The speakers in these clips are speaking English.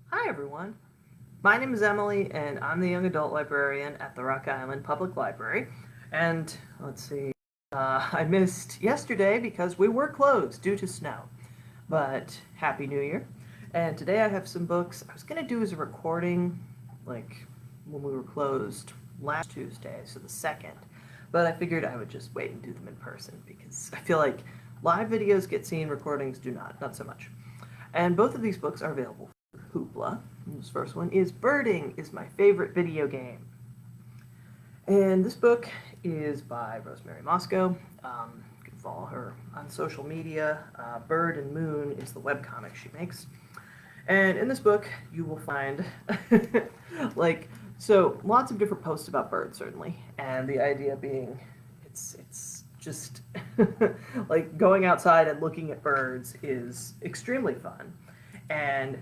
Hi everyone. My name is Emily and I'm the young adult librarian at the Rock Island Public Library. And let's see, I missed yesterday because we were closed due to snow. But Happy New Year. And today I have some books. I was going to do as a recording like when we were closed last Tuesday, so the 2nd. But I figured I would just wait and do them in person because I feel like live videos get seen, recordings do not so much. And both of these books are available for Hoopla. This first one is Birding is My Favorite Video Game. And this book is by Rosemary Mosco. You can follow her on social media. Bird and Moon is the webcomic she makes. And in this book, you will find, lots of different posts about birds, certainly. And the idea being, it's just, like, going outside and looking at birds is extremely fun. And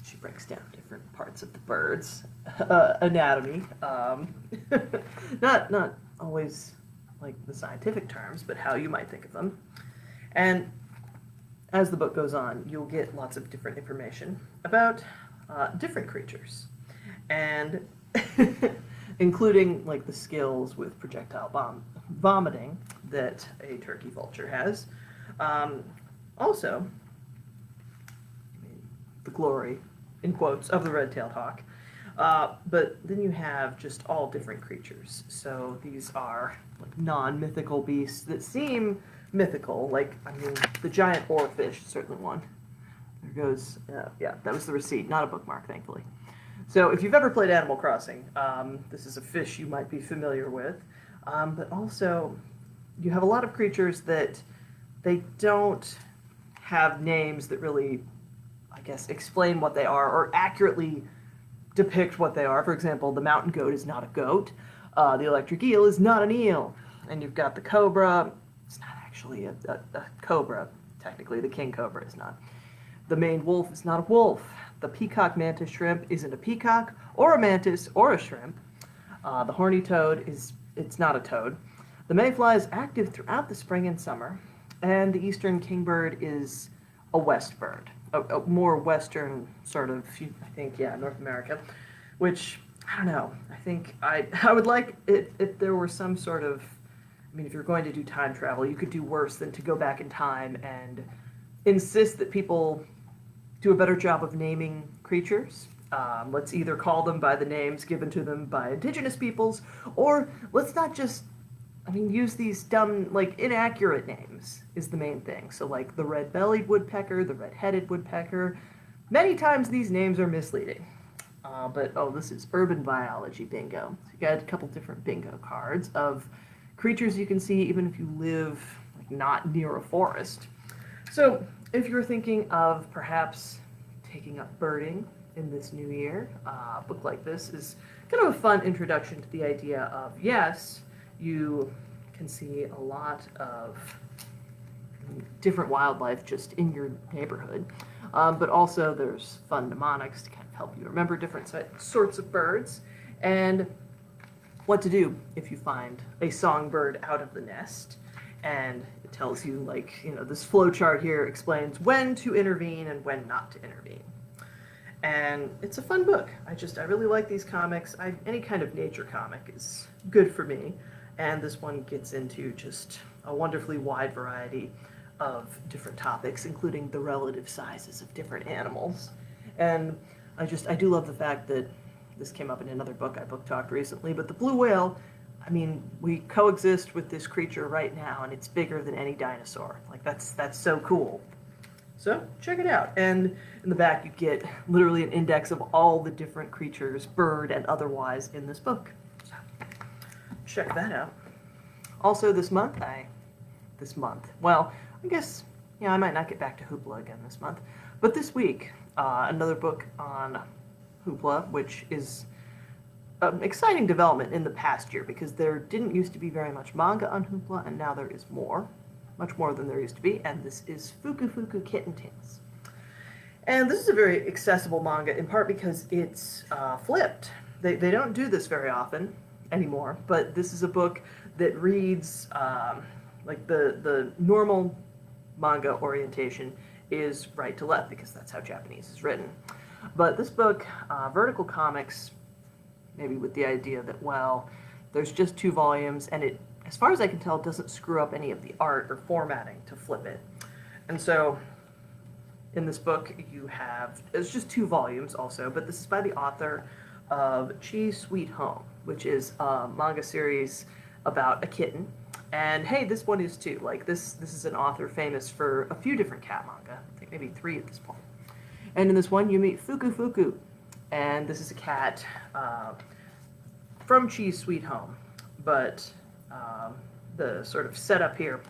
she breaks down different parts of the bird's anatomy. Not always like the scientific terms, but how you might think of them. And as the book goes on, you'll get lots of different information about different creatures, and including like the skills with projectile vomiting that a turkey vulture has. Also, the glory, in quotes, of the red-tailed hawk. But then you have just all different creatures. So these are like non-mythical beasts that seem mythical. Like, I mean, the giant oarfish is certainly one. There goes, yeah, that was the receipt, not a bookmark, thankfully. So if you've ever played Animal Crossing, this is a fish you might be familiar with. But also, you have a lot of creatures that they don't have names that really, I guess, explain what they are or accurately depict what they are. For example, the mountain goat is not a goat. The electric eel is not an eel. And you've got the cobra. It's not actually a cobra. Technically, the king cobra is not. The maned wolf is not a wolf. The peacock mantis shrimp isn't a peacock or a mantis or a shrimp. The horny toad it's not a toad. The mayfly is active throughout the spring and summer. And the eastern kingbird is a west bird. A more western sort of, I think, yeah, North America, which, I don't know, I think I would like it if there were some sort of, I mean, if you're going to do time travel, you could do worse than to go back in time and insist that people do a better job of naming creatures. Let's either call them by the names given to them by indigenous peoples, or let's not just, I mean, use these dumb, like, inaccurate names is the main thing. So, like, the red-bellied woodpecker, the red-headed woodpecker. Many times these names are misleading. This is urban biology bingo. So you got a couple different bingo cards of creatures you can see even if you live, like, not near a forest. So, if you're thinking of perhaps taking up birding in this new year, a book like this is kind of a fun introduction to the idea of, yes, you can see a lot of different wildlife just in your neighborhood. But also there's fun mnemonics to kind of help you remember different sorts of birds and what to do if you find a songbird out of the nest. And it tells you, like, you know, this flow chart here explains when to intervene and when not to intervene. And it's a fun book. I really like these comics. Any kind of nature comic is good for me. And this one gets into just a wonderfully wide variety of different topics, including the relative sizes of different animals. And I do love the fact that this came up in another book I book talked recently, but the blue whale, I mean, we coexist with this creature right now, and it's bigger than any dinosaur. Like, that's so cool. So, check it out. And in the back, you get literally an index of all the different creatures, bird and otherwise, in this book. So, check that out. Also, well, I guess, yeah, I might not get back to Hoopla again this month, but this week, another book on Hoopla, which is an exciting development in the past year, because there didn't used to be very much manga on Hoopla, and now there is more, much more than there used to be, and this is Fuku Fuku Kitten Tales. And this is a very accessible manga, in part because it's flipped. They don't do this very often anymore, but this is a book that reads like the normal manga orientation is right to left, because that's how Japanese is written. But this book, Vertical Comics, maybe with the idea that, well, there's just 2 volumes, and it, as far as I can tell, doesn't screw up any of the art or formatting to flip it. And so, in this book, you have, it's just 2 volumes also, but this is by the author of Chi Sweet Home, which is a manga series about a kitten. And hey, this one is too. Like, this is an author famous for a few different cat manga. I think maybe 3 at this point. And in this one, you meet Fuku Fuku. And this is a cat from Chi's Sweet Home. But the sort of setup here,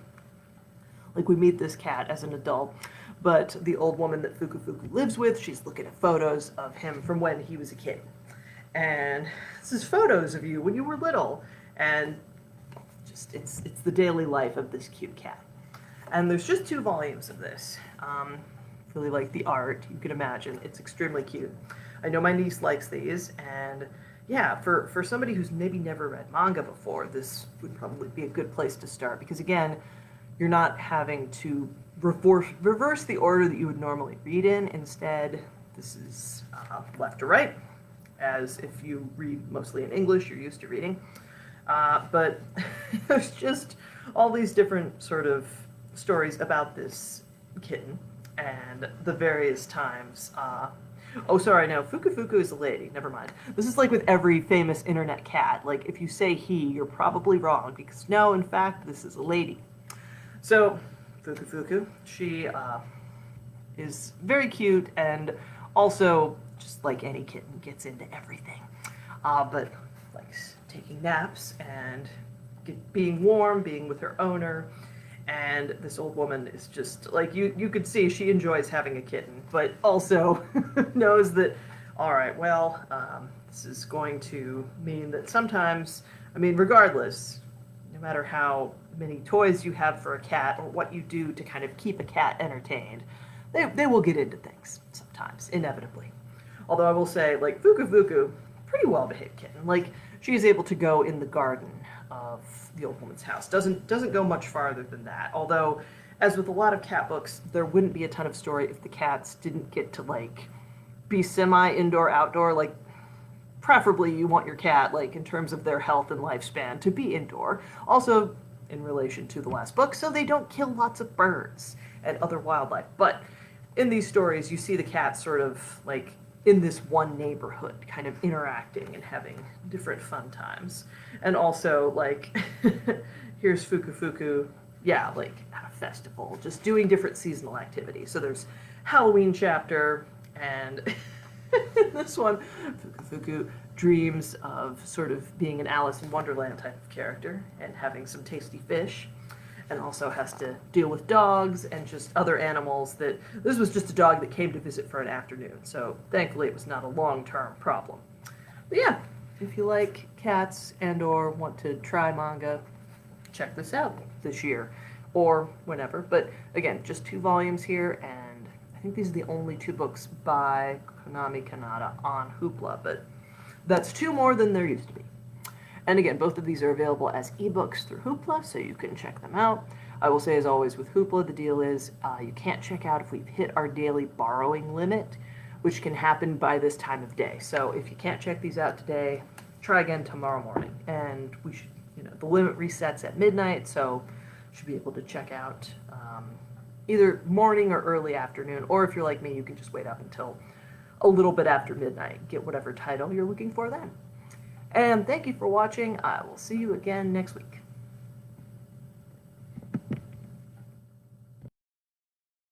like, we meet this cat as an adult, but the old woman that Fuku Fuku lives with, she's looking at photos of him from when he was a kid. And this is photos of you when you were little. And just, it's the daily life of this cute cat. And there's just 2 volumes of this. Really like the art, you can imagine. It's extremely cute. I know my niece likes these, and yeah, for somebody who's maybe never read manga before, this would probably be a good place to start, because again, you're not having to reverse the order that you would normally read in. Instead, this is left to right, as if you read mostly in English, you're used to reading. But there's just all these different sort of stories about this kitten and the various times. Oh, sorry, no, Fuku Fuku is a lady, never mind. This is like with every famous internet cat. Like, if you say he, you're probably wrong, because no, in fact, this is a lady. So, Fuku Fuku, she is very cute, and also, just like any kitten, gets into everything. But likes taking naps, and being warm, being with her owner. And this old woman is just, like, you could see she enjoys having a kitten, but also knows that, all right, well, this is going to mean that sometimes, I mean, regardless, no matter how many toys you have for a cat or what you do to kind of keep a cat entertained, they will get into things sometimes, inevitably. Although I will say, like, Fuku Fuku, pretty well-behaved kitten. Like, she is able to go in the garden of the old woman's house. Doesn't go much farther than that. Although, as with a lot of cat books, there wouldn't be a ton of story if the cats didn't get to, like, be semi-indoor, outdoor. Like, preferably you want your cat, like, in terms of their health and lifespan, to be indoor. Also, in relation to the last book, so they don't kill lots of birds and other wildlife. But in these stories, you see the cats sort of, like, in this one neighborhood, kind of interacting and having different fun times. And also, like, here's Fuku Fuku, yeah, like, at a festival, just doing different seasonal activities. So there's Halloween chapter, and this one, Fuku Fuku dreams of sort of being an Alice in Wonderland type of character and having some tasty fish, and also has to deal with dogs and just other animals that, this was just a dog that came to visit for an afternoon, so thankfully it was not a long-term problem. But yeah, if you like cats and or want to try manga, check this out this year, or whenever. But again, just 2 volumes here, and I think these are the only 2 books by Konami Kanata on Hoopla, but that's 2 more than there used to be. And again, both of these are available as ebooks through Hoopla, so you can check them out. I will say, as always, with Hoopla, the deal is you can't check out if we've hit our daily borrowing limit, which can happen by this time of day. So if you can't check these out today, try again tomorrow morning. And we should, the limit resets at midnight, so you should be able to check out either morning or early afternoon, or if you're like me, you can just wait up until a little bit after midnight, get whatever title you're looking for then. And thank you for watching. I will see you again next week.